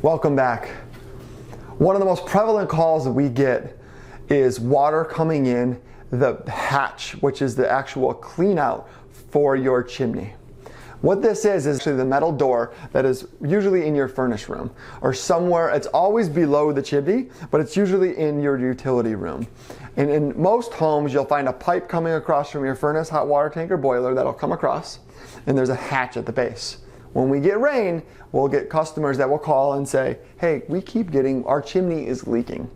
Welcome back. One of the most prevalent calls that we get is water coming in the hatch, which is the actual clean out for your chimney. What this is actually the metal door that is usually in your furnace room or somewhere. It's always below the chimney, but it's usually in your utility room. And in most homes, you'll find a pipe coming across from your furnace, hot water tank, or boiler that'll come across, and there's a hatch at the base. When we get rain, we'll get customers that will call and say, hey, we keep getting, our chimney is leaking.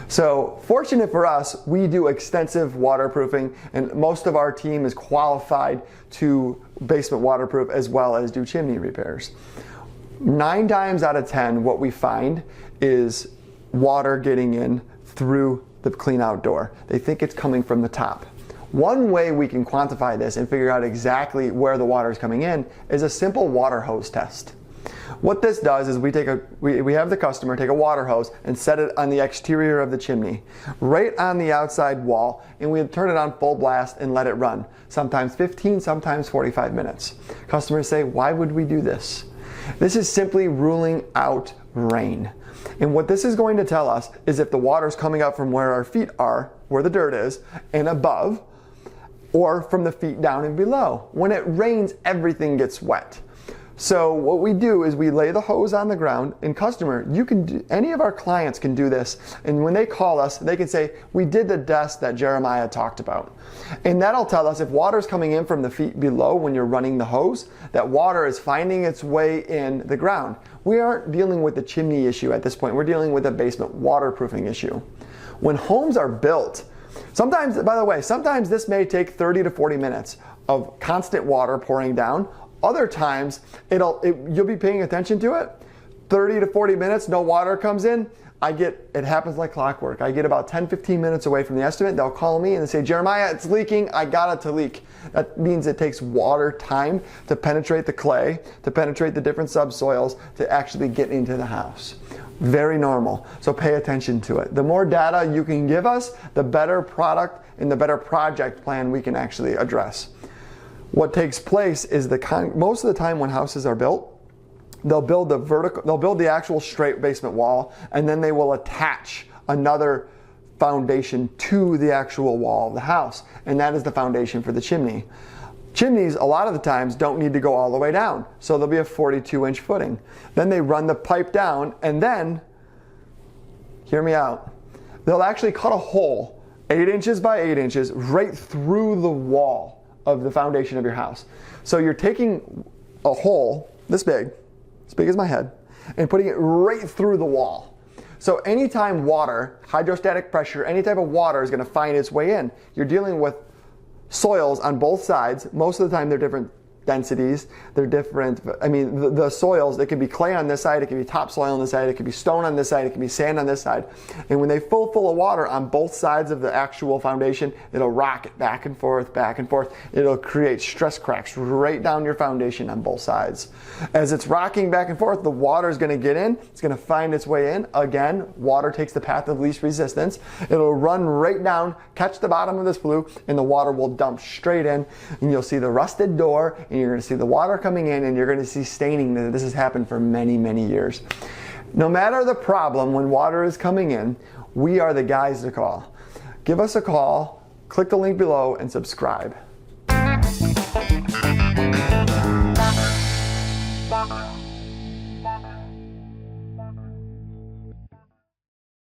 So fortunate for us, we do extensive waterproofing, and most of our team is qualified to basement waterproof as well as do chimney repairs. 9 times out of 10, what we find is water getting in through the clean out door. They think it's coming from the top. One way we can quantify this and figure out exactly where the water is coming in is a simple water hose test. What this does is we have the customer take a water hose and set it on the exterior of the chimney, right on the outside wall, and we turn it on full blast and let it run. Sometimes 15, sometimes 45 minutes. Customers say, why would we do this? This is simply ruling out rain. And what this is going to tell us is if the water is coming up from where our feet are, where the dirt is, and above, or from the feet down and below. When it rains, everything gets wet. So what we do is we lay the hose on the ground, and customer, any of our clients can do this, and when they call us, they can say, we did the test that Jeremiah talked about. And that'll tell us if water is coming in from the feet below when you're running the hose, that water is finding its way in the ground. We aren't dealing with the chimney issue at this point, we're dealing with a basement waterproofing issue. When homes are built, sometimes, by the way, sometimes this may take 30 to 40 minutes of constant water pouring down. Other times, you'll be paying attention to it. 30 to 40 minutes, no water comes in. It happens like clockwork. I get about 10, 15 minutes away from the estimate. They'll call me and they say, Jeremiah, it's leaking. I got it to leak. That means it takes water time to penetrate the clay, to penetrate the different subsoils, to actually get into the house. Very normal, so pay attention to it. The more data you can give us, the better product and the better project plan we can actually address. What takes place is most of the time when houses are built, they'll build the actual straight basement wall, and then they will attach another foundation to the actual wall of the house, and that is the foundation for the chimney. Chimneys, a lot of the times, don't need to go all the way down, so there'll be a 42-inch footing. Then they run the pipe down, and then, hear me out, they'll actually cut a hole 8 inches by 8 inches right through the wall of the foundation of your house. So you're taking a hole this big as my head, and putting it right through the wall. So anytime water, hydrostatic pressure, any type of water is going to find its way in, you're dealing with soils on both sides. Most of the time they're different densities, they're different, the soils, it can be clay on this side, it can be topsoil on this side, it can be stone on this side, it can be sand on this side. And when they full of water on both sides of the actual foundation, it'll rock it back and forth, back and forth. It'll create stress cracks right down your foundation on both sides. As it's rocking back and forth, the water is going to get in, it's going to find its way in. Again, water takes the path of least resistance. It'll run right down, catch the bottom of this flue, and the water will dump straight in, and you'll see the rusted door, and you're going to see the water coming in, and you're going to see staining. This has happened for many, many years. No matter the problem, when water is coming in, we are the guys to call. Give us a call, click the link below, and subscribe.